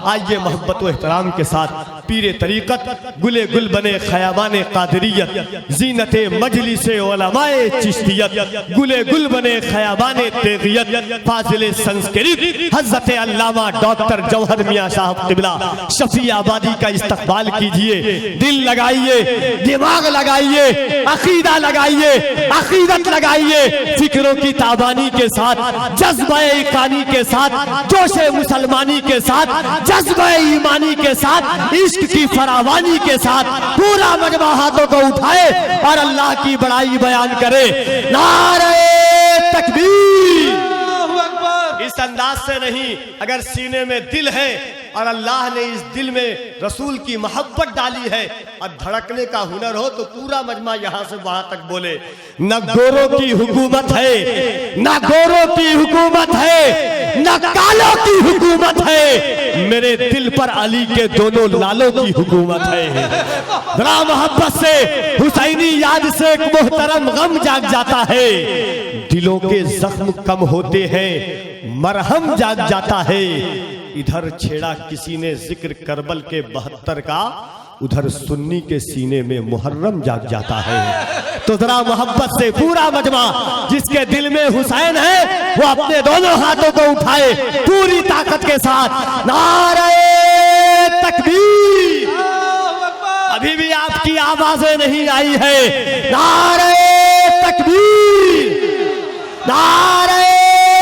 आइए मोहब्बत व एहतराम के साथ पीरे तरीक़त गुले गुल बने ख़याबान क़ादिरियत ज़ीनत मजलिस उलमाए चिश्तियत गुले गुल बने ख़याबान तेगियत फाज़िल संस्कृत हज़रत अल्लामा डॉक्टर जौहर मियाँ साहब क़िबला शफ़ी आबादी का इस्तक़बाल कीजिए। दिल लगाइए, दिमाग लगाइए, अक़ीदा लगाइए, अक़ीदत लगाइए, फिक्रों की ताबानी के साथ, जज्बे इकानी के साथ, जोशे मुसलमानी के साथ, जज्बे ईमानी के साथ, इश्क की फरावानी के साथ पूरा मजमा हाथों को उठाए और अल्लाह की बड़ाई बयान करे। नारे तकबीर। इस अंदाज से नहीं, अगर सीने में दिल है और अल्लाह ने इस दिल में रसूल की मोहब्बत डाली है और धड़कने का हुनर हो तो पूरा मजमा यहाँ से वहां तक बोले, न गोरों की हुकूमत है, न गोरों की हुकूमत है, न कालों की हुकूमत है, मेरे दिल पर अली के दोनों लालों की हुकूमत है। जरा मोहब्बत से, हुसैनी याद से एक मोहतरम गम जाग जाता है। दिलों के जख्म कम होते हैं, मरहम जाग जाता है। इधर छेड़ा किसी ने जिक्र करबल के 72 का, उधर सुन्नी के सीने में मुहर्रम जाग जाता है। तो जरा मोहब्बत से पूरा मजमा जिसके दिल में हुसैन है वो अपने दोनों हाथों को उठाए पूरी ताकत के साथ। नारे तकबीर। अभी भी आपकी आवाजें नहीं आई है। नारे तकबीर, नारे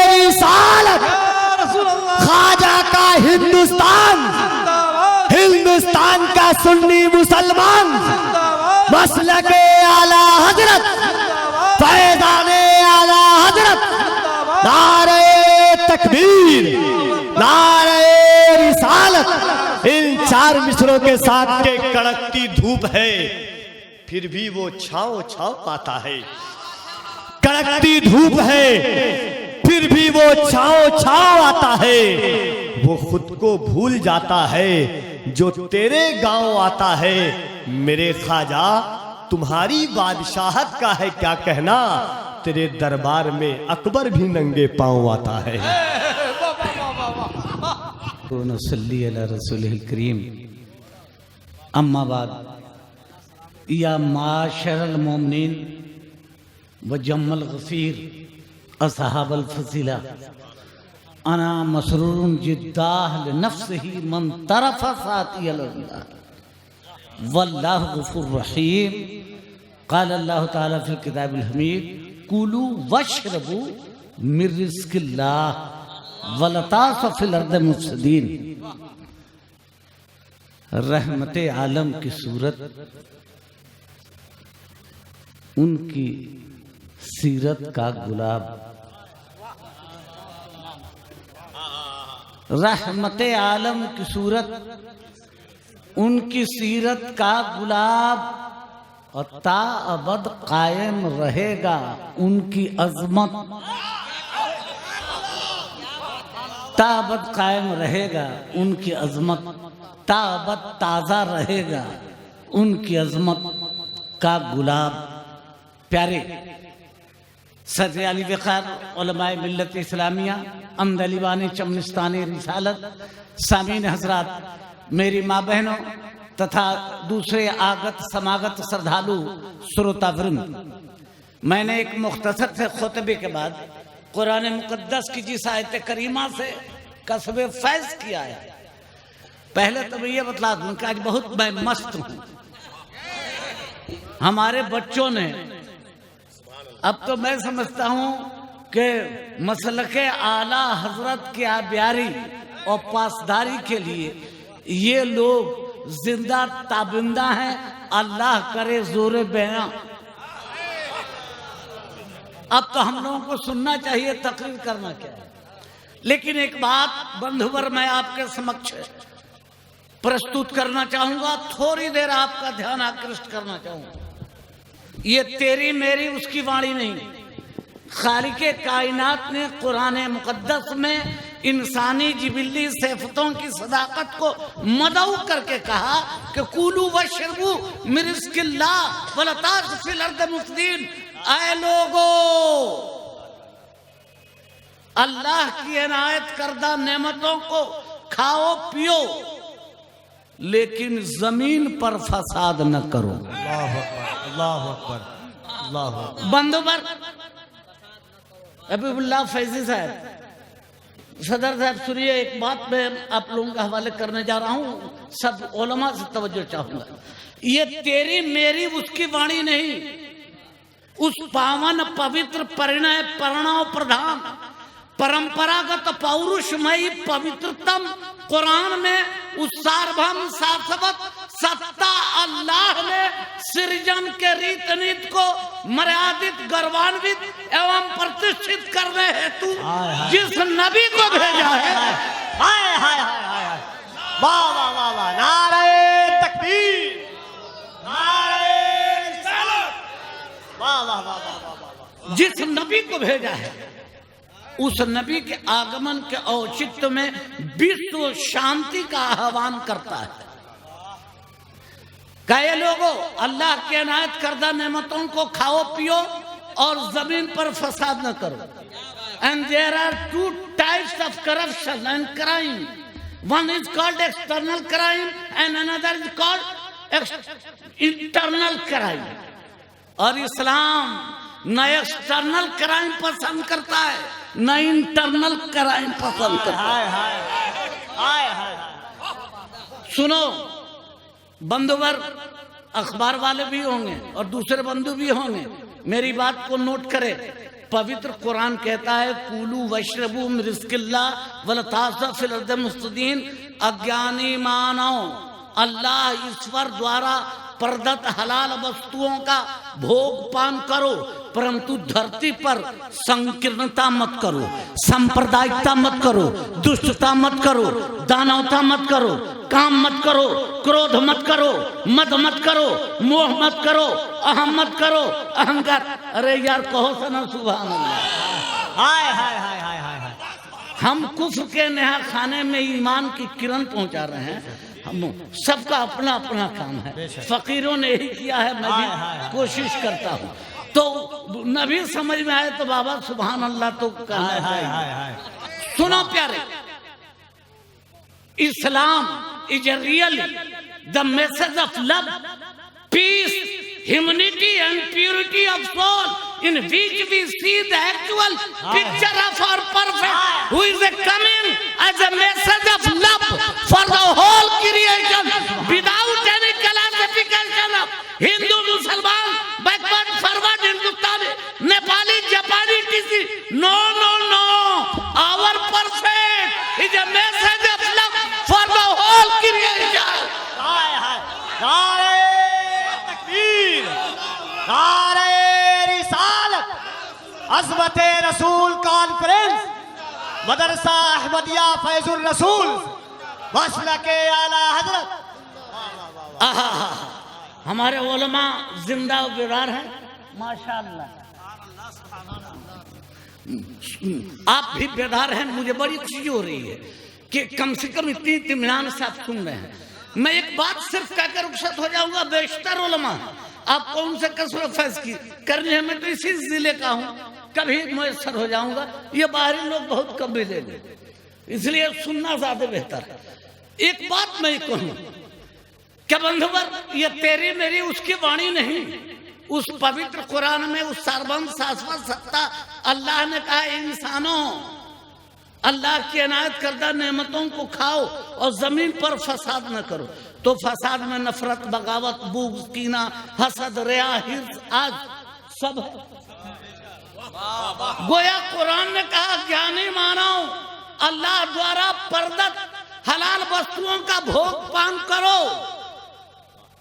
रिसालत। ख्वाजा का हिंदुस्तान, हिंदुस्तान का सुन्नी मुसलमान, मसलके आला हजरत, फैज़ाने आला हजरत। नारे तकबीर, नारे रिसालत। इन 4 मिसरों के साथ के कड़कती धूप है, फिर भी वो छाँव छाँव पाता है। कड़कती धूप है, फिर भी वो छाँव छाँव आता है। वो खुद को भूल जाता है जो तेरे गांव आता है। मेरे ख्वाजा तुम्हारी बादशाहत का है क्या कहना, तेरे दरबार में अकबर भी नंगे पांव आता है। सल्ली अला रसूलिल करीम। अम्मा बाद, या माशरल मोमिनीन व जम्मल गफीर असहाबल फसीला, अना मसरूरुन जिद्दाह लिनफ्सिही मन तरफ़ा साती अल्लाह वल्लाहु गफूर रहीम। क़ाल अल्लाह तआला फ़िल किताबिल हमीद, कुलू वशरबू मिन रिज़्क़िल्लाह वला तासू फ़िल अर्दि मुफ़सिदीन। रहमते आलम की सूरत, उनकी सीरत का गुलाब। रहमते आलम की सूरत, उनकी सीरत का गुलाब, और ताअबद कायम रहेगा उनकी अजमत। ताअबद कायम रहेगा उनकी अजमत, ताअबद ताज़ा रहेगा उनकी अजमत का गुलाब। प्यारे सदर अली वक़ार उलमाए मिल्लत इस्लामिया अमदलीवानी चमनिस्तानी रिसालत, सामीन हजरात, मेरी माँ बहनों तथा दूसरे आगत समागत श्रद्धालु श्रोतावृंद, मैंने एक मुख्तसर से खुतबे के बाद कुरान मुकद्दस की जिस आयत करीमा से कसबे फैज किया है, पहले तो मैं ये बतला दूं कि आज बहुत मैं मस्त हूँ। हमारे बच्चों ने, अब तो मैं समझता हूँ कि मसलके आला हजरत की आबियारी और पासदारी के लिए ये लोग जिंदा ताबिंदा हैं। अल्लाह करे जोरे बयां। अब तो हम लोगों को सुनना चाहिए, तकरीर करना क्या है। लेकिन एक बात बंधुवर मैं आपके समक्ष प्रस्तुत करना चाहूंगा, थोड़ी देर आपका ध्यान आकृष्ट करना चाहूंगा। ये तेरी मेरी उसकी वाणी नहीं, खालिके कायनात ने कुरान मुकद्दस में इंसानी जिबिल्ली सिफतों की सदाकत को मदऊ करके कहा कि कुलू वशरबू मिन रिज़्क़िल्लाह वला तासू फ़िल अर्दि मुफ़सिदीन। ऐ लोगो, अल्लाह की इनायत करदा नेमतों को खाओ पियो, लेकिन जमीन पर फसाद न करो। अल्लाह अकबर, अल्लाह अकबर, अल्लाह अकबर। बंदोबर हबीबुल्लाह फैजी साहब, सदर साहब सुनिए, एक बात मैं आप लोगों का हवाले करने जा रहा हूं, सब उलमा से तवज्जो चाहूंगा। ये तेरी मेरी उसकी वाणी नहीं, उस पावन पवित्र परिणय परिणाम प्रधान परंपरागत पौरुषमयी पवित्रतम कुरान में उस सार्वभौम शाश्वत सत्ता अल्लाह ने सृजन के रीत नीति को मर्यादित गौरवान्वित एवं प्रतिष्ठित करने हेतु जिस नबी को भेजा है। हाय हाय हाय हाय, वाह वाह वाह वाह, नारे तकबीर, नारे रिसालत, वाह वाह वाह वाह वाह। जिस नबी को भेजा है उस नबी के आगमन के औचित्य में विश्व शांति का आह्वान करता है। कई लोगों, अल्लाह के अनायत करदा नेमतों को खाओ पियो और जमीन पर फसाद न करो। And there are two types of corruption and crime, one is called external crime and another is called internal crime. और इस्लाम न एक्सटर्नल क्राइम पसंद करता है न इंटरनल क्राइम पसंद करता है। सुनो बंधुवर, अखबार वाले भी होंगे और दूसरे बंधु भी होंगे, मेरी बात को नोट करें। पवित्र कुरान कहता है कुलू वशरबू मिन रिज़्क़िल्लाह वला तासू फिल अर्दि मुफ़्सिदीन। अज्ञानी मानव, अल्लाह ईश्वर द्वारा प्रदत्त हलाल वस्तुओं का भोग पान करो, परंतु धरती पर संकीर्णता मत करो, सांप्रदायिकता मत करो, दुष्टता मत करो, दानवता मत करो, काम मत करो, क्रोध मत करो, मद मत करो, मोह मत करो, अहम मत करो, अहंकार। अरे यार कहो सना सुभान अल्लाह। हाय हाय हाय हाय हाय। हम कुफ्र के नेहा खाने में ईमान की किरण पहुंचा रहे हैं। हम सबका अपना अपना काम है, फकीरों ने यही किया है, मैं भी कोशिश करता हूँ। तो नबी समझ में आए तो बाबा सुभान अल्लाह तो कहना चाहिए। सुनो प्यारे, Islam is really the message of love, peace, humanity and purity of soul in which we see the actual picture of our prophet who is coming as a message of love for the whole creation without any classification of Hindu, Musliman, backward, forward, Hindustani, Nepali, Japani, TC. No, no, no. Our prophet is a message of love for the whole creation. नारे तकबीर, नारे रिसालत, अज़मते रसूल conference, मदरसा अहमदिया फैजुर रसूल, मसलके आला हजरत। हमारे उलमा जिंदा बेदार हैं माशाअल्लाह। आप भी बेदार हैं, मुझे बड़ी खुशी हो रही है कि कम से कम इतनी इत्मीनान से आप सुन रहे हैं। मैं एक बात सिर्फ कहकर रुखसत हो जाऊंगा, बेशतर उलमा आप कौन से कसर फैज की करनी है, मैं तो इसी जिले का हूँ, कभी मुयसर हो जाऊंगा। ये बाहरी लोग बहुत कम मिलेंगे, इसलिए सुनना ज्यादा बेहतर है। एक बात मैं कहूँ क्या बंधुवर, ये तेरी मेरी उसकी वाणी नहीं, उस पवित्र कुरान में उस सार्वभौम शाश्वत सत्ता अल्लाह ने कहा इंसानों, अल्लाह की अनायत करदा नेमतों को खाओ और जमीन पर फसाद न करो। तो फसाद में नफरत, बगावत, बुग़्ज़, कीना, हसद, रिया, हिर्स आज सब है। गोया कुरान ने कहा ज्ञानी मानव अल्लाह द्वारा प्रदत्त हलाल वस्तुओं का भोग पान करो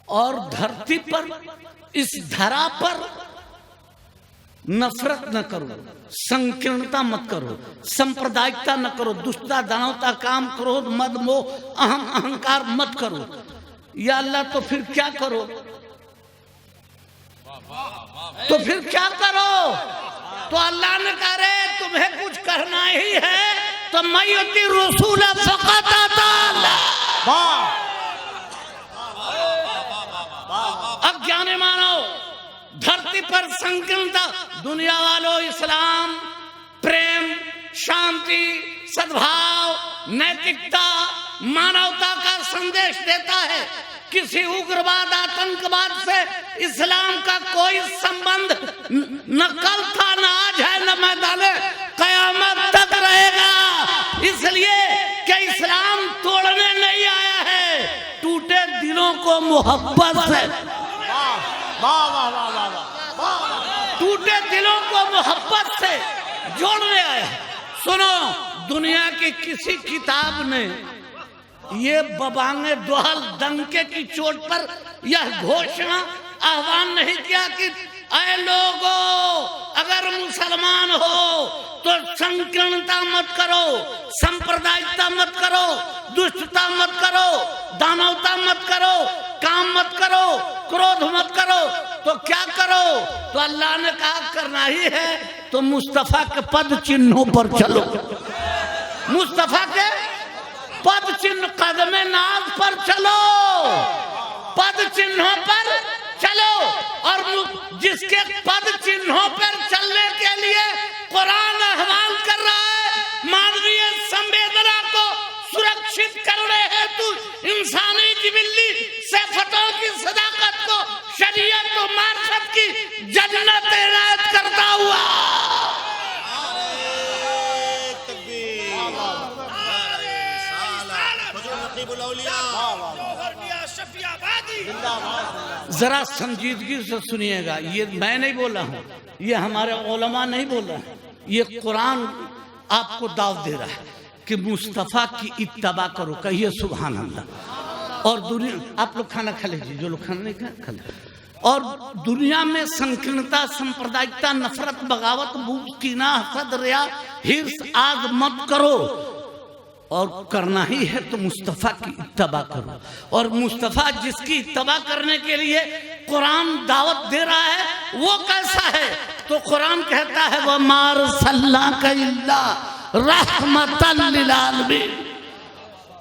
और धरती पर, इस धरा पर नफरत न करो, संकीर्णता मत करो, सांप्रदायिकता न करो, दुष्टता, दानवता, काम, क्रोध, मद, मोह, अहम, अहंकार मत करो। या अल्लाह तो फिर क्या करो, तो फिर क्या करो? तो अल्लाह ने कहा रे तुम्हें कुछ करना ही है तो मैं युति रसूल फक़त अता। अब ज्ञानी मानो धरती पर संकीर्णता, दुनिया वालों इस्लाम, प्रेम, शांति, सद्भाव, नैतिकता, मानवता का संदेश देता है। किसी उग्रवाद आतंकवाद से इस्लाम का कोई संबंध न कल था, न आज है, न मैदान कयामत तक रहेगा। इसलिए कि इस्लाम तोड़ने नहीं आया है, टूटे दिलों को मोहब्बत से, टूटे दिलों को मोहब्बत से जोड़ने आया है। सुनो, दुनिया की किसी किताब ने ये बबांगे दोहल डंके की चोट पर यह घोषणा आह्वान नहीं किया कि ऐ लोगों, अगर मुसलमान हो तो संकीर्णता मत करो, सांप्रदायिकता मत करो, दुष्टता मत करो, दानवता मत करो, काम मत करो, क्रोध मत करो। तो क्या करो? तो अल्लाह ने कहा करना ही है तो मुस्तफा के पद चिन्हों पर चलो, मुस्तफा के पद चिन्ह कदमे नाज पर चलो, पद चिन्हों पर चलो। और जिसके पद चिन्हों पर चलने के लिए कुरान आह्वान कर रहा है, मानवीय संवेदना को सुरक्षित करने हेतु इंसानी जिबिल्ली सिफतों की सदाकत को, शरीयत को, मार्फत की जन्नत इनायत करता हुआ जरा संजीदगी से सुनिएगा। ये मैं नहीं बोला हूँ, ये हमारे उलमा नहीं बोल रहे हैं, ये कुरान आपको दाव दे रहा है कि मुस्तफ़ा की इत्तबा करो। कहिए सुभान अल्लाह। और दुनिया, आप लोग खाना खा लीजिए, जो लोग खाना नहीं खा लीजिए। और दुनिया में संकीर्णता, सांप्रदायिकता, नफरत, बगावत, भूख, कीना, हसद, रिया, हिर्स आदि मत करो। और करना ही है तो मुस्तफ़ा की इत्तबा करो। और मुस्तफ़ा जिसकी इत्तबा करने के लिए कुरान दावत दे रहा है, वो कैसा है? तो कुरान कहता है वह मार सल्लल्लाहु इल्ला रहमतल लिल आलमीन।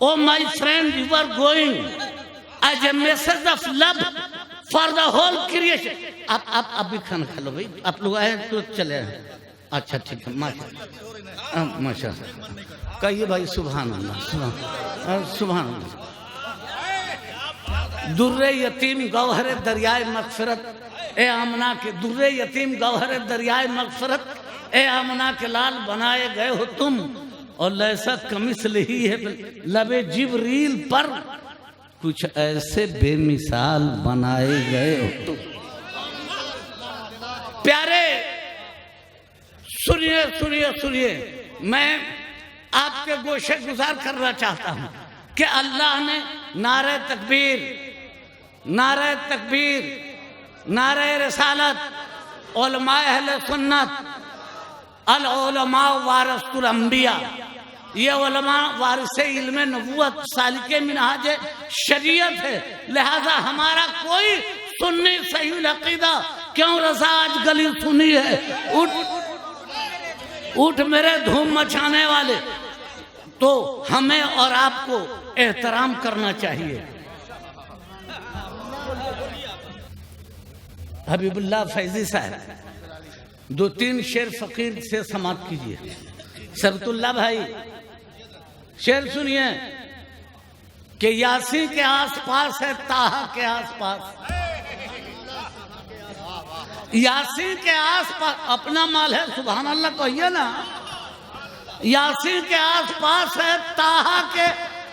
Oh my friend, you are going as a message of love for the whole creation. आप अभी खाना खा लो भाई, आप लोग आए तो चले आए। अच्छा ठीक है, माशा माशा। कहिए भाई सुभान अल्लाह, सुभान अल्लाह। दुर्रे यतीम गौहर दरियाए मगफिरत ए आमना के, दुर्रे यतीम गौहर दरियाए मगफिरत ए आमना के लाल बनाए गए हो तुम। और लैसा कमिसल ही है लबे जिब्रील पर, कुछ ऐसे बेमिसाल बनाए गए हो तुम। प्यारे सुनिए सुनिए सुनिए, मैं आपके गोशे गुजार करना चाहता हूं कि अल्लाह ने नारे तकबीर, नारे तकबीर, नारे रिसालत, उलमाए अहले सुन्नत, अल उलमा वारसतुल अंबिया, ये उलमा वारिसे इल्मे नबूवत, सालिके मिनहाज शरीयत है। लिहाजा हमारा कोई सुन्नी सही अकीदा क्यों रजा आज गली सुनी है, उठ मेरे धूम मचाने वाले। तो हमें और आपको एहतराम करना चाहिए। हबीबुल्लाह फैजी साहब 2-3 शेर फकीर से समाप्त कीजिए। सबतुल्लाह भाई शेर सुनिए कि यासी के आसपास है ताहा के आसपास, यासीन के आसपास अपना माल है, सुभान अल्लाह कहिए ना। यासीन के आसपास है ताहा के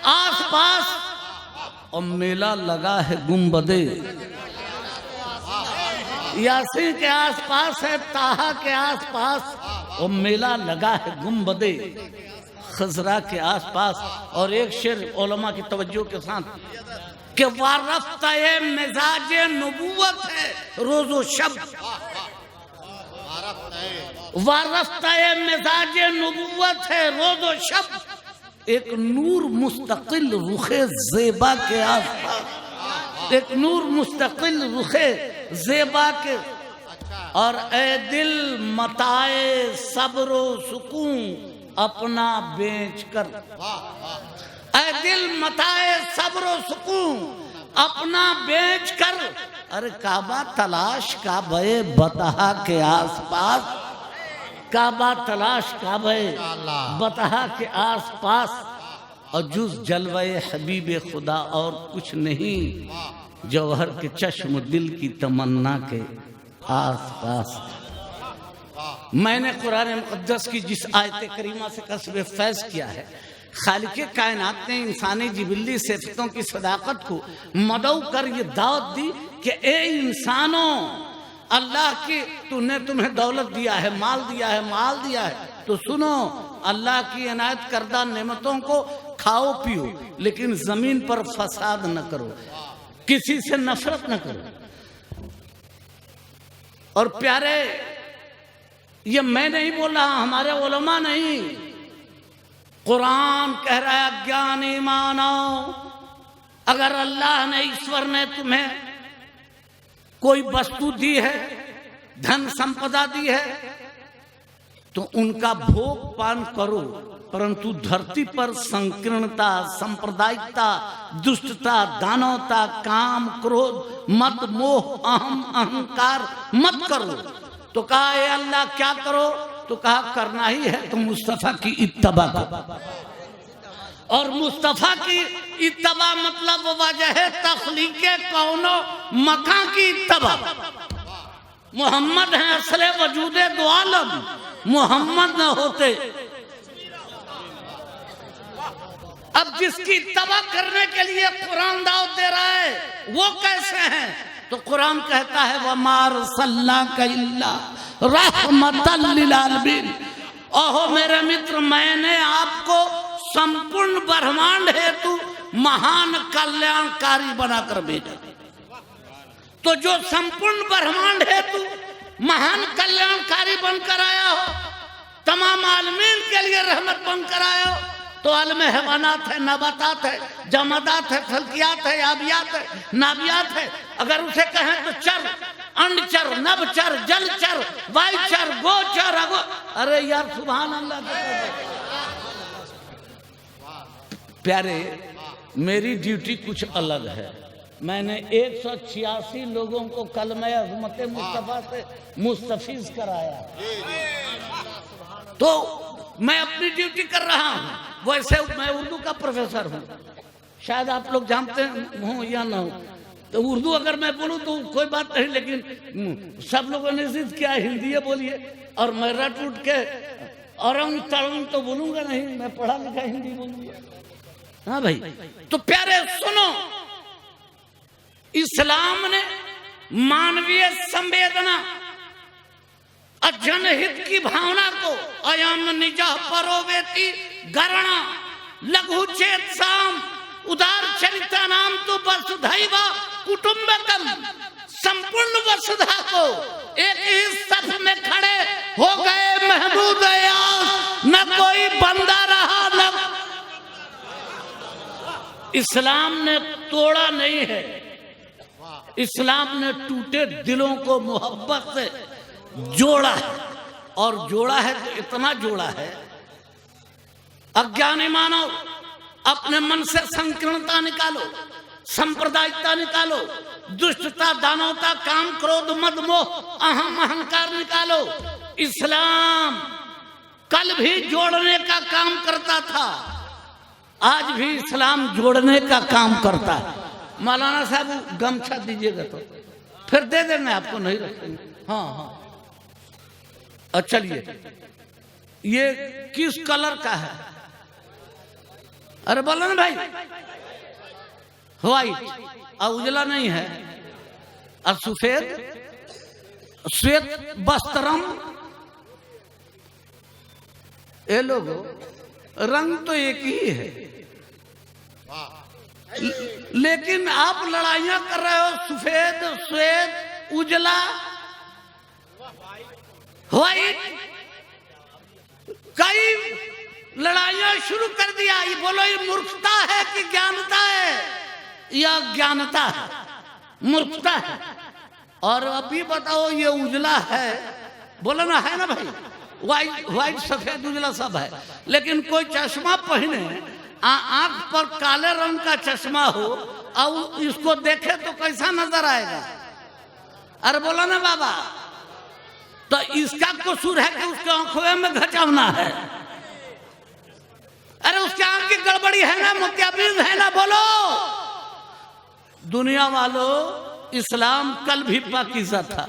आसपास, और मेला लगा है गुम्बदे। यासीन के आसपास है ताहा के आसपास, और मेला लगा है गुम्बदे खजरा के आसपास। और एक शेर उलमा की तवज्जो के साथ कि वारफ्ताए मिजाज नबूवत है रोजो शब, वारफ्ताए मिजाज नबूवत है रोजो शब। एक नूर मुस्तकिल रुखे ज़ेबा के आसपास, एक नूर मुस्तकिल रुखे ज़ेबा के। और ए दिल मताए सब्र सुकून अपना बेच कर, ऐ दिल मताए सब्र सुकून अपना बेच कर। अरे काबा तलाश काबे बतहा के आसपास, काबा तलाश काबे बतहा के आसपास। और जुज जलवे हबीब खुदा और कुछ नहीं, जौहर के चश्म दिल की तमन्ना के आस पास। मैंने कुरान मुक़द्दस की जिस आयत करीमा से कसब फैज़ किया है, खालिक़े कायनात ने इंसानी जिबिल्ली सिफ़तों की सदाकत को मदऊ कर ये दावत दी कि ए इंसानों, अल्लाह की तूने तुम्हें दौलत दिया है, माल दिया है, माल दिया है, तो सुनो, अल्लाह की इनायत करदा नेमतों को खाओ पियो, लेकिन जमीन पर फसाद न करो, किसी से नफरत न करो। और प्यारे, ये मैं नहीं बोल रहा, हमारे उलमा नहीं, कुरान कह रहा है अज्ञानी मानो, अगर अल्लाह ने, ईश्वर ने तुम्हें कोई वस्तु दी है, धन संपदा दी है, तो उनका भोग पान करो, परंतु धरती पर संकीर्णता, सांप्रदायिकता, दुष्टता, दानवता, काम, क्रोध, मद, मोह, अहंकार मत करो। तो कहा ए अल्लाह क्या करो? तो कहा करना ही है तो मुस्तफा की इत्तबा करो। और मुस्तफा की इत्तबा मतलब वजह तख्लीके कौनो मका की इत्तबा। मोहम्मद है असले वजूदे दो आलम, मोहम्मद न होते। अब जिसकी इत्तबा करने के लिए कुरान दावत दे रहा है, वो कैसे हैं? तो कुरान कहता है वमार सल्लल्लाहु इल्ला रहमतल लिल आलमीन। ओहो मेरे मित्र, मैंने आपको संपूर्ण ब्रह्मांड हेतु महान कल्याणकारी बनाकर भेजा। तो जो संपूर्ण ब्रह्मांड हेतु महान कल्याणकारी बनकर आया हो, तमाम आलमीन के लिए रहमत बनकर आया हो, तो आलम हैवानात है, नबातात है, जमादात है, फल्कियात है, आबियात है, नाबियात है। अगर उसे कहें तो चर, अंडचर, नभचर, जलचर, वायुचर, गोचर, अरे यार सुभान अल्लाह। प्यारे, मेरी ड्यूटी कुछ अलग है। मैंने 186 लोगों को कलमे अज़मत मुस्तफा से मुस्तफीज कराया, तो मैं अपनी ड्यूटी कर रहा हूँ। वैसे मैं उर्दू का प्रोफेसर हूँ, शायद आप लोग जानते हो या ना हो। तो उर्दू अगर मैं बोलूँ तो कोई बात नहीं, लेकिन सब लोगों ने जिद किया हिंदी बोलिए, और मैं रट उठ के औरंग तड़ंग तो बोलूंगा नहीं, मैं पढ़ा लिखा हिंदी बोलूंगा। हाँ भाई, तो प्यारे सुनो, इस्लाम ने मानवीय संवेदना, जनहित की भावना को अयम निजह परोवेती गणना लघु चेत साम उदार चरिता नाम तो वसुधैव कुटुंबकम, संपूर्ण वसुधा को एक ही सफ में खड़े हो गए महमूद यास, न कोई बंदा रहा न। इस्लाम ने तोड़ा नहीं है, इस्लाम ने टूटे दिलों को मोहब्बत से जोड़ा है। और जोड़ा है तो इतना जोड़ा है, अज्ञानी मानव अपने मन से संकीर्णता निकालो, सांप्रदायिकता निकालो, दुष्टता, दानवता, काम, क्रोध, मद, मोह, अहंकार निकालो। इस्लाम कल भी जोड़ने का काम करता था, आज भी इस्लाम जोड़ने का काम करता है। मौलाना साहब गमछा दीजिएगा तो फिर दे देंगे आपको, नहीं रखेंगे। हाँ हाँ, चलिए, ये किस कलर का है? अरे बोलो ना भाई, व्हाइट, और उजला नहीं है, और सफेद, श्वेत वस्त्रम। ये लोगों, रंग तो एक ही है, लेकिन आप लड़ाइयां कर रहे हो, सफेद, श्वेत, उजला, व्हाइट, कई लड़ाइयां शुरू कर दिया। ये बोलो, ये मूर्खता है कि ज्ञानता है? यह ज्ञानता है, मूर्खता है। और अभी बताओ, ये उजला है, बोलो ना, है ना भाई? व्हाइट, सफेद, उजला सब है, लेकिन कोई चश्मा पहने, आंख पर काले रंग का चश्मा हो और इसको देखे तो कैसा नजर आएगा? अरे बोलो ना बाबा, तो इसका कसूर है कि उसके आंखों में घचावना है? अरे उसके आंख की गड़बड़ी है ना, मोतियाबिंद है ना, बोलो। दुनिया वालों, इस्लाम कल भी पाकीज़ा था,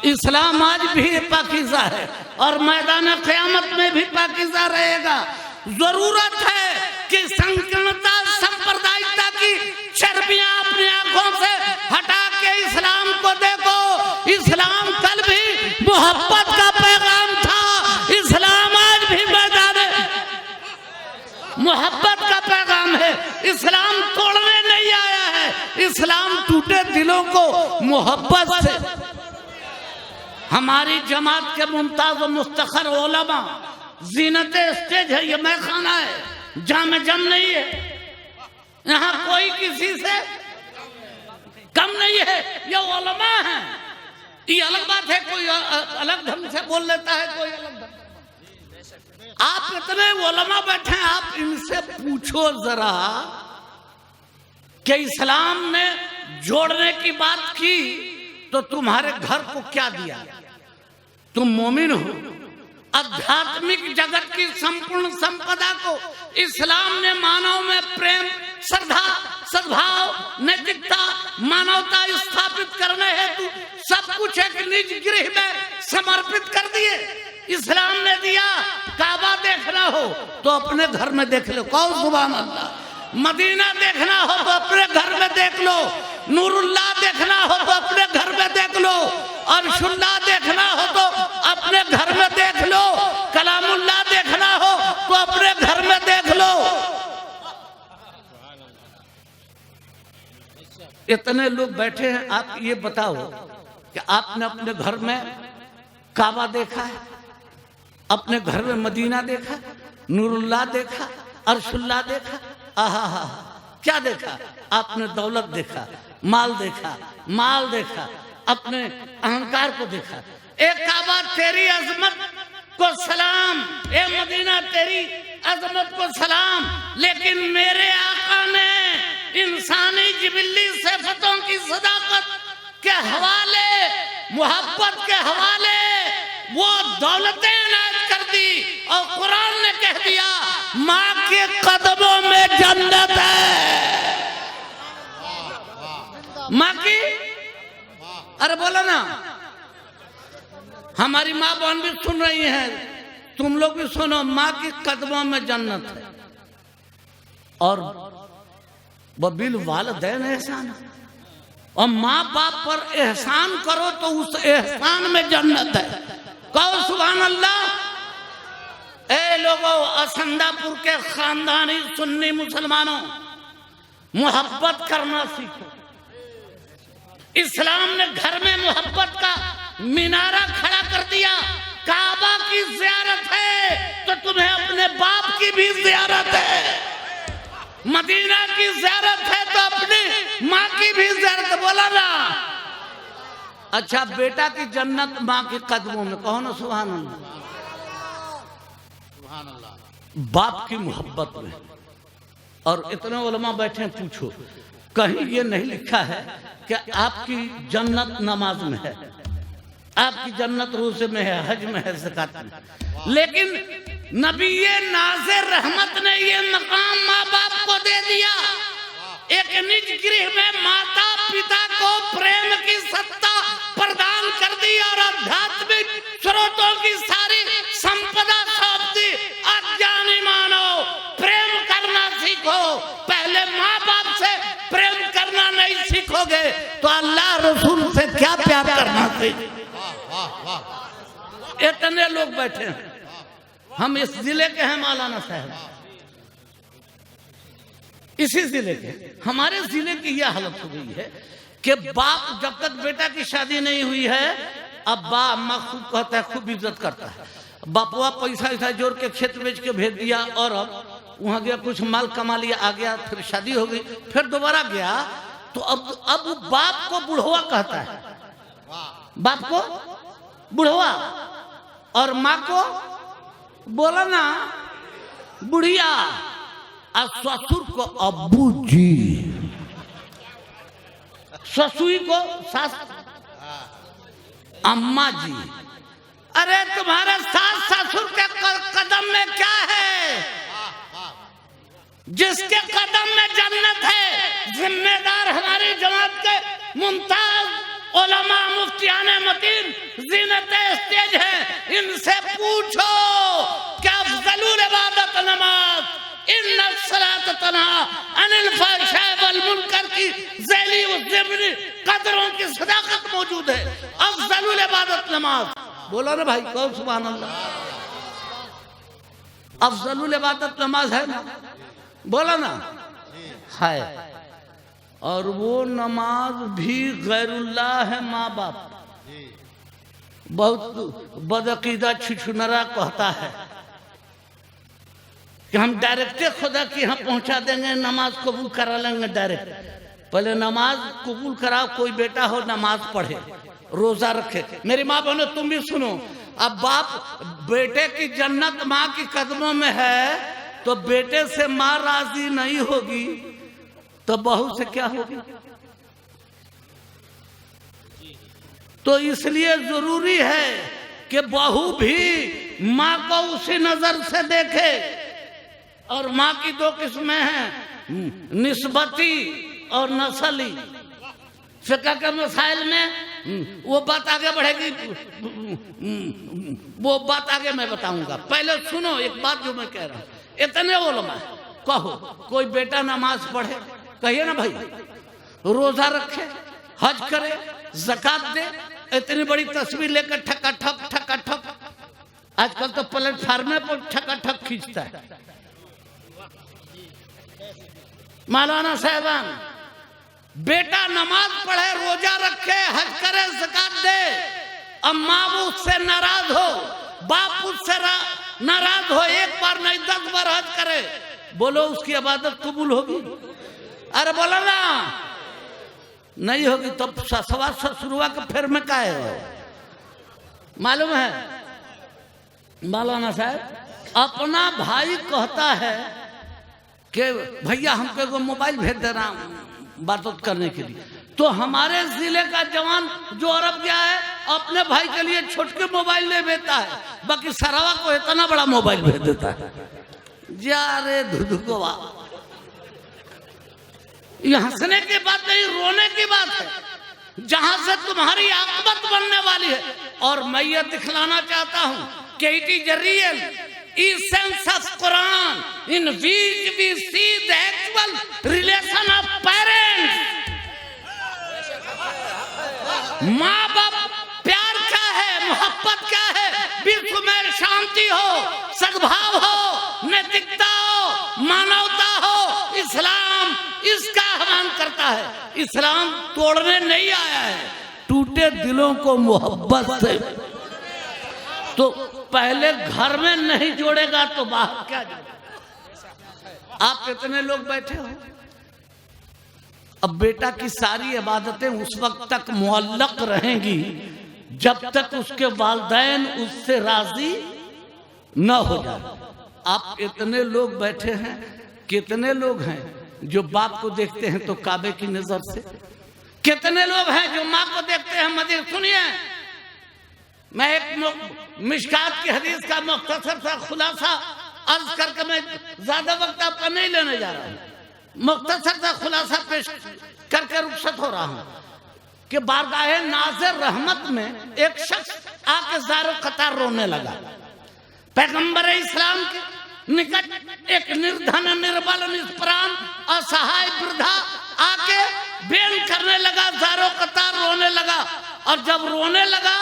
इस्लाम आज भी पाकीज़ा है और मैदान क़यामत में भी पाकीज़ा रहेगा। जरूरत है कि संकीर्णता, सांप्रदायिकता की चर्बियां अपनी आंखों से हटा के इस्लाम को देखो। इस्लाम कल भी मोहब्बत का पैगाम था, इस्लाम आज भी मैदान मोहब्बत का पैगाम है। इस्लाम तोड़ने नहीं आया है, इस्लाम टूटे दिलों को मोहब्बत से। हमारी जमात के मुमताज व मुस्तखर उलमा, जीनत स्टेज है, ये मैं खाना है, जाम जम नहीं है, यहाँ कोई किसी से कम नहीं है, ये उलमा है। ये अलग बात है, कोई अलग ढंग से बोल लेता है, कोई अलग ढंग। आप इतने उलमा बैठे हैं, आप इनसे पूछो जरा कि इस्लाम ने जोड़ने की बात की तो तुम्हारे घर को क्या दिया? तुम मोमिन हो, आध्यात्मिक जगत की संपूर्ण संपदा को इस्लाम ने मानव में प्रेम, श्रद्धा, सद्भाव, नैतिकता, मानवता स्थापित करने हेतु सब कुछ एक निज गृह में समर्पित कर दिए। इस्लाम ने दिया, काबा देखना हो तो अपने घर में देख लो, कहो सुभान अल्लाह। मदीना देखना हो तो अपने घर में देख लो, नूरुल्लाह देखना हो तो अपने घर में देख लो, अर्शुल्लाह देखना हो तो अपने घर में देख लो, कलामुल्लाह देखना हो तो अपने घर में देख लो। इतने लोग बैठे हैं, आप ये बताओ कि आपने अपने घर में काबा देखा है, अपने घर में मदीना देखा, नूरुल्लाह देखा, अर्शुल्लाह देखा? आहा, क्या देखा? आपने दौलत देखा, माल देखा, माल देखा, अपने अहंकार को देखा। ए काबा तेरी अजमत को सलाम, ए मदीना तेरी अजमत को सलाम, लेकिन मेरे आका ने इंसानी जिबिल्ली सिफतों की सदाकत के हवाले, मोहब्बत के हवाले वो दौलतें इनायत कर दी और कुरान ने कह दिया माँ के कदमों में जन्नत है। माँ की, अरे बोला ना, हमारी माँ बहन भी सुन रही है, तुम लोग भी सुनो, माँ के कदमों में जन्नत है। और बिल वालिदैन एहसान, और माँ बाप पर एहसान करो तो उस एहसान में जन्नत है। कहो सुभान अल्लाह। ए लोगों, असंदापुर के खानदानी सुन्नी मुसलमानों, मोहब्बत करना सीखो। इस्लाम ने घर में मोहब्बत का मीनारा खड़ा कर दिया। काबा की ज़ियारत है तो तुम्हें अपने बाप की भी ज़ियारत है, मदीना की ज़ियारत है तो अपनी माँ की भी ज़ियारत। बोला ना? अच्छा, बेटा की जन्नत माँ के कदमों में, कहो ना सुभान अल्लाह। बाप की मोहब्बत में। और इतने उलमा बैठे हैं, पूछो कहीं ये नहीं लिखा है कि आपकी जन्नत नमाज में है, आपकी जन्नत रोज़े में है, हज में है, ज़कात में। लेकिन नबी नाज़िर रहमत ने ये मकाम माँ बाप को दे दिया। एक निज गृह में माता पिता को प्रेम की सत्ता प्रदान कर दी और आध्यात्मिक स्रोतों की सारी संपदा सौंप दी। अज्ञानी मानो, प्रेम करना सीखो। पहले माँ बाप से प्रेम करना नहीं सीखोगे तो अल्लाह रसूल से क्या प्यार करना सीखोगे। इतने लोग बैठे हैं, हम इस जिले के हैं मौलाना साहब, इसी जिले के। हमारे जिले की यह हालत हो गई है कि बाप जब तक बेटा की शादी नहीं हुई है, अब्बा अम्मा खूब कहता है, खूब इज्जत करता है। बापुआ पैसा ऐसा जोड़ के खेत बेच के भेज दिया और अब वहां गया, कुछ माल कमा लिया, आ गया, फिर शादी हो गई, फिर दोबारा गया तो अब बाप को बुढ़वा कहता है, बाप को बुढ़वा, और माँ को बोला ना बुढ़िया, और ससुर को अब्बू जी, ससुई को सास, अम्मा जी। अरे तुम्हारे सास ससुर के कदम में क्या है? जिसके कदम में जन्नत है, जिम्मेदार हमारी जमात के मुमताज उलमा मुफ्तियान मतीन जीनत स्टेज है, इनसे पूछो क्या अफजलुल इबादत नमाज, इन्ना सलात तनहा अनिल फहशाए वल मुनकर की ज़ैली व ज़िमनी कदरों की सदाकत मौजूद है। अफजलुल इबादत नमाज, बोलो ना भाई, कहो सुभान अल्लाह। अफजलुल इबादत नमाज है ना, बोलो ना, है। और वो नमाज भी गैरुल्लाह है। माँ बाप बहुत बदअकीदा छिछुनरा कहता है कि हम डायरेक्ट खुदा के यहाँ पहुंचा देंगे, नमाज कबूल करा लेंगे डायरेक्ट। पहले नमाज कबूल कराओ, कोई बेटा हो नमाज पढ़े, रोजा रखे। मेरी माँ बहनों तुम भी सुनो, अब बाप बेटे की जन्नत माँ के कदमों में है, तो बेटे से माँ राजी नहीं होगी तो बहू से क्या होगी? तो इसलिए जरूरी है कि बहू भी माँ को उसी नजर से देखे। और माँ की दो किस्में हैं, निस्बती और नस्ली। फिक़्ह के मसाइल में वो बात आगे बढ़ेगी, वो बात आगे मैं बताऊंगा। पहले सुनो एक बात जो मैं कह रहा हूं। इतने उलमा कहो, कोई बेटा नमाज पढ़े, कहिए ना भाई, रोजा रखे, हज करे, ज़कात दे, इतनी बड़ी तस्वीर लेकर ठक आजकल तो प्लेटफार्म पर ठक खींचता है। मौलाना साहबान, बेटा नमाज पढ़े, रोजा रखे, हज करे, ज़कात दे, अम्मा उससे नाराज हो, बाप उससे नाराज हो, एक बार नहीं 10 बार हज करे, बोलो उसकी इबादत कबूल होगी? अरे बोलो ना, नहीं होगी। तब ससुरा ससुरुआ के फिर में का है? मालूम है मौलाना साहब, अपना भाई कहता है कि भैया हमको एगो मोबाइल भेज देना बात करने के लिए, तो हमारे जिले का जवान जो अरब गया है अपने भाई के लिए छोटके मोबाइल नहीं भेजता है, बाकी सरावा को इतना बड़ा मोबाइल भेज देता है। जा रे धुधुकवा, ये हंसने की बात नहीं, रोने की बात है, जहां से तुम्हारी आकबत बनने वाली है। और मैं ये दिखलाना चाहता हूं कि it is real essence of Quran in which we see the actual relation of parents. माँ बाप प्यार क्या है, मोहब्बत क्या है, विश्व में शांति हो, सद्भाव हो, नैतिकता हो, मानवता हो, इस्लाम इसका आह्वान करता है। इस्लाम तोड़ने नहीं आया है, टूटे दिलों को मोहब्बत से। तो पहले घर में नहीं जोड़ेगा तो बाहर क्या जोड़ेगा? आप इतने लोग बैठे हो, अब बेटा की सारी इबादतें उस वक्त तक मुअल्लक रहेंगी जब तक उसके वालिदैन उससे राजी न हो जाए। आप इतने लोग बैठे हैं, कितने लोग हैं जो बाप को देखते हैं तो काबे की नजर से, कितने लोग हैं जो माँ को देखते हैं मदीना। सुनिए, मैं एक मिशकात की हदीस का मुख्तसर सा खुलासा अर्ज करके, मैं ज्यादा वक्त आपका नहीं लेने जा रहा हूँ, मुख्तसर सा खुलासा पेश करके रुखसत हो रहा हूँ कि बारगाहे नाज़िर रहमत में एक शख्स आके ज़ारो कतार रोने लगा। पैगंबर इस्लाम के निकट एक निर्धन, निर्बल, निष्प्राण, असहाय वृद्धा आके बेन करने लगा, ज़ारो कतार रोने लगा। और जब रोने लगा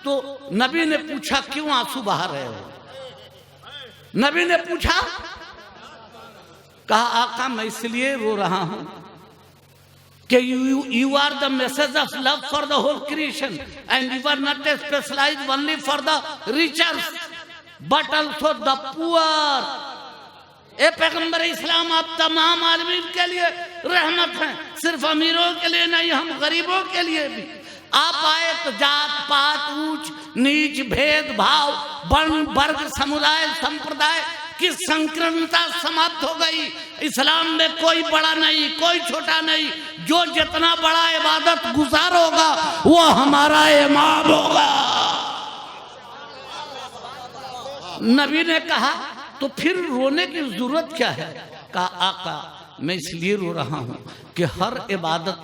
तो नबी ने पूछा, क्यों आंसू बहा रहे हो? नबी ने पूछा, कहा आका मैं इसलिए रो रहा हूं कि you are the message of love for the whole creation and you are not specialized only for the riches but also the poor। ए पैगंबर इस्लाम, आप तमाम आदमीन के लिए रहमत हैं, सिर्फ अमीरों के लिए नहीं, हम गरीबों के लिए भी। आप आए तो जात पात, ऊंच नीच, भेदभाव, वर्ण वर्ग, समुदाय, संप्रदाय की संकीर्णता समाप्त हो गई। इस्लाम में कोई बड़ा नहीं, कोई छोटा नहीं, जो जितना बड़ा इबादत गुजार होगा वो हमारा इमाम होगा। नबी ने कहा तो फिर रोने की जरूरत क्या है? कहा आका मैं इसलिए रो रहा हूं कि हर इबादत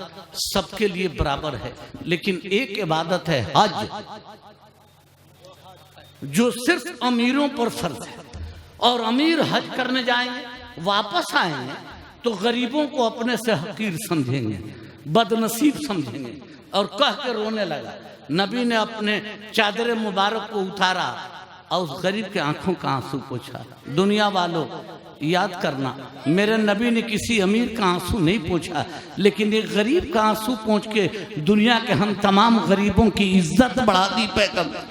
सबके लिए बराबर है, लेकिन एक इबादत है हज, जो सिर्फ अमीरों पर फर्ज है। और अमीर हज करने जाएंगे, वापस आएंगे तो गरीबों को अपने से हकीर समझेंगे, बदनसीब समझेंगे और कह के रोने लगा। नबी ने अपने चादर मुबारक को उतारा और उस गरीब के आंखों का आंसू पोंछा। दुनिया वालों याद करना, मेरे नबी ने किसी अमीर का आंसू नहीं पोंछा, लेकिन एक गरीब का आंसू पोंछ के दुनिया के हम तमाम गरीबों की इज्जत बढ़ा दी पैगंबर।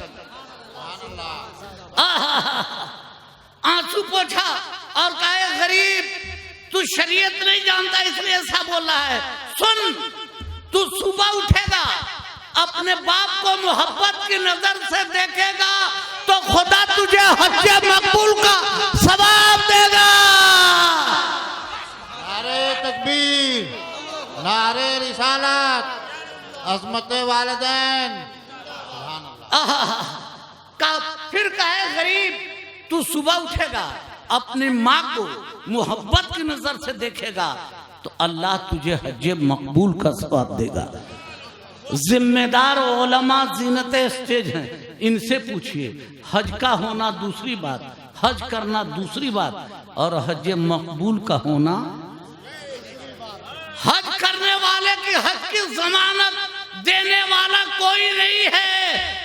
आंसू पोंछा और कहा गरीब तू शरीयत नहीं जानता इसलिए ऐसा बोल रहा है। सुन, तू सुबह उठेगा, अपने बाप को मोहब्बत की नजर से देखेगा तो खुदा तुझे हज मकबूल का सवाब देगा। नारे तकबीर, नारे रिसालत, अज़मत वालिदैन। का फिर कहे गरीब तू सुबह उठेगा, अपनी माँ को मोहब्बत की नजर से देखेगा तो अल्लाह तुझे हज मकबूल का सवाब देगा। जिम्मेदार उलमा जीनत स्टेज हैं, इनसे पूछिए। हज का होना दूसरी बात, हज करना दूसरी बात, और हज मकबूल का होना, हज करने वाले की हज की जमानत देने वाला कोई नहीं है,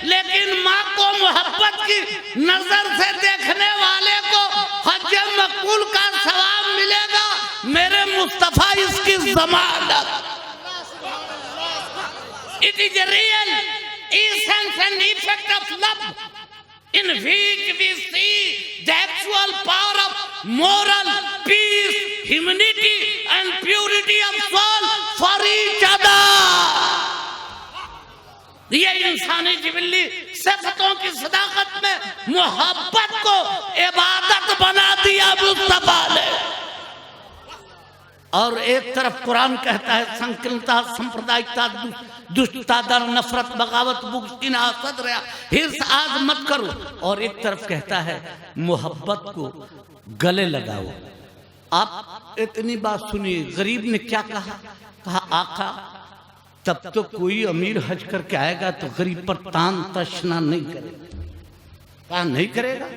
लेकिन माँ को मोहब्बत की नजर से देखने वाले को हज मकबूल का सवाब मिलेगा। मेरे मुस्तफा इसकी जमानत। It is a real essence and effect of love in which we see the actual power of moral peace, humanity and purity of soul for each other. ये इंसानी जिबिल्ली सिफतों की सदाकत में मोहब्बत को इबादत बना दिया मुस्तफा ने। और एक तरफ कुरान कहता है संकीर्णता, सांप्रदायिकता, दुष्टता, डर, नफरत, बगावत, बुग़्ज़, किना, हसद, रिया, हिर्स आज मत करो, और एक तरफ कहता है मोहब्बत को गले लगाओ। आप इतनी बात सुनिए, गरीब ने क्या कहा? कहा आका तब तो कोई अमीर हज करके आएगा तो गरीब पर तान तशना नहीं करेगा। कहा नहीं करेगा,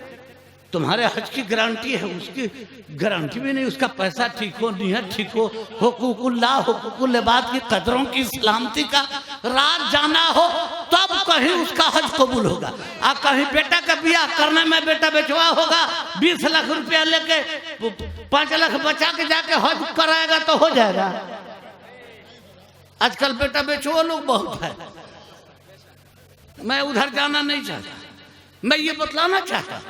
तुम्हारे हज की गारंटी है, उसकी गारंटी भी नहीं, उसका पैसा ठीक हो, नियत ठीक हो, हुकूकुल्लाह, हुकूकुल इबाद की कदरों की सलामती का राज जाना हो, तब कहीं उसका हज कबूल होगा। आप कहीं बेटा का ब्याह करने में बेटा बेचवा होगा, 20 लाख रुपया लेके 5 लाख बचा के जाके हज कराएगा तो हो जाएगा। आजकल बेटा बेचो लोग बहुत है। मैं उधर जाना नहीं चाहता, मैं ये बतलाना चाहता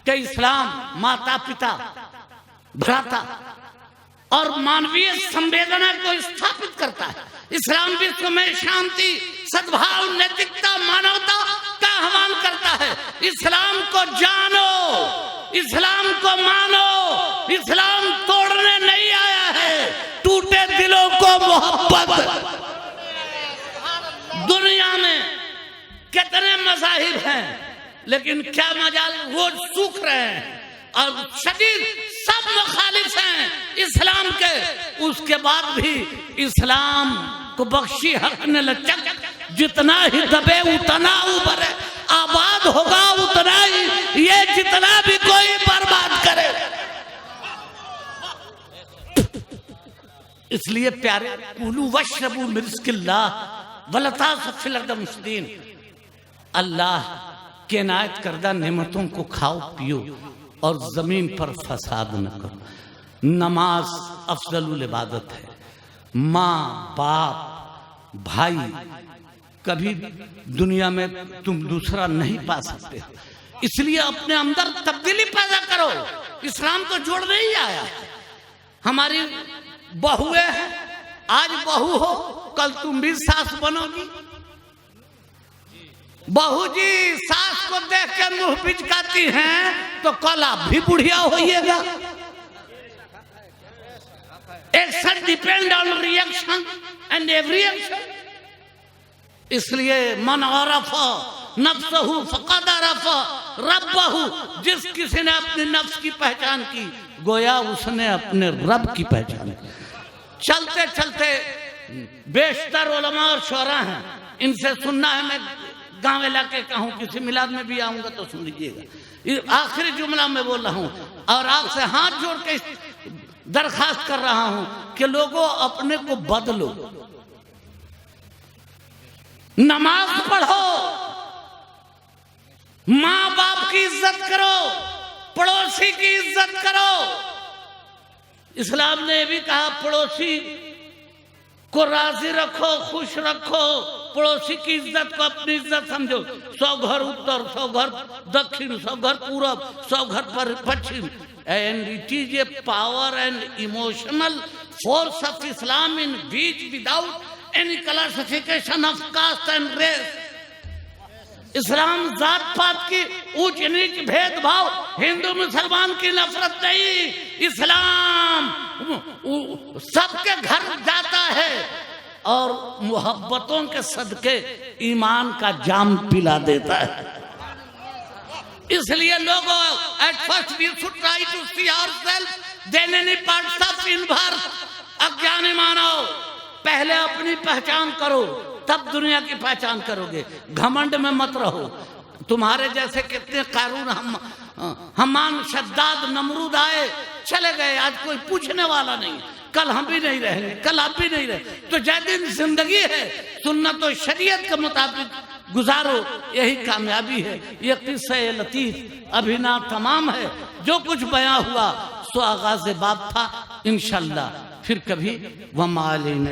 कि इस्लाम माता पिता, भ्राता और मानवीय संवेदना को स्थापित करता है। इस्लाम विश्व में शांति, सद्भाव, नैतिकता, मानवता का आह्वान करता है। इस्लाम को जानो, इस्लाम को मानो। इस्लाम तोड़ने नहीं आया है, टूटे दिलों को मोहब्बत। दुनिया में कितने मज़ाहिब हैं, लेकिन क्या मजाल, वो सूख रहे हैं और शदीद सब मुखालिफ हैं इस्लाम के। उसके बाद भी इस्लाम को बख्शी हक ने लचक, जितना ही दबे उतना उभरे, आबाद होगा उतना ही, ये जितना भी कोई बर्बाद करे। इसलिए प्यारे, कुलू वशरबू मिन रिज़्क़िल्लाह वला तासू फिल अर्दि मुफ़सीदीन, अल्लाह के इनायत करदा नेमतों को खाओ पियो और जमीन पर फसाद न करो। नमाज अफजलुल इबादत है। माँ बाप भाई कभी दुनिया में तुम दूसरा नहीं पा सकते, इसलिए अपने अंदर तब्दीली पैदा करो। इस्लाम तो जोड़ने ही आया। हमारी बहुएं हैं, आज बहू हो कल तुम भी सास बनोगी। बहू जी सास को देख के मुंह पिचकाती हैं तो कल आप भी बुढ़िया होइएगा। Action depend on reaction and every action. इसलिए मन अरफ नफ्सहु फक़द अरफ रब्बहु, जिस किसी ने अपनी नफ्स की पहचान की गोया उसने अपने रब की पहचान की। चलते चलते बेशतर उलमा और शोरा हैं, इनसे सुनना है। मैं गांव इलाके का हूँ, किसी मिलाद में भी आऊंगा तो सुन लीजिएगा। आखिरी जुमला मैं बोल रहा हूँ और आपसे हाथ जोड़ के दरखास्त कर रहा हूं कि लोगों अपने को बदलो, नमाज पढ़ो, माँ बाप की इज्जत करो, पड़ोसी की इज्जत करो। इस्लाम ने भी कहा पड़ोसी को राजी रखो, खुश रखो, पड़ोसी की इज्जत को अपनी इज्जत समझो। 100 घर उत्तर, 100 घर दक्षिण, 100 घर पूरब, 100 घर पश्चिम। And it is a power and emotional force of Islam in which without any classification of caste and race. इस्लाम जात पात की ऊंच नीच भेदभाव, हिंदू मुसलमान की नफरत नहीं। इस्लाम सबके घर जाता है और मोहब्बतों के सदके ईमान का जाम पिला देता है। इसलिए लोगों at first we should try to see ourselves then any parts of inverse। अज्ञानी मानव, पहले अपनी पहचान करो तब दुनिया की पहचान करोगे। घमंड में मत रहो। तुम्हारे जैसे कितने कारून हमान शद्दाद नमरूद आए चले गए, आज कोई पूछने वाला नहीं। कल हम भी नहीं रहेंगे, कल आप भी नहीं रहे। तो जैसे जिंदगी है सुन्नत और शरीयत के मुताबिक गुजारो, यही कामयाबी है। ये किस्सा लतीफ अभी ना तमाम है। जो कुछ बयां हुआ सो आगाज़ बाब था। इंशाअल्लाह फिर कभी वमा अलैना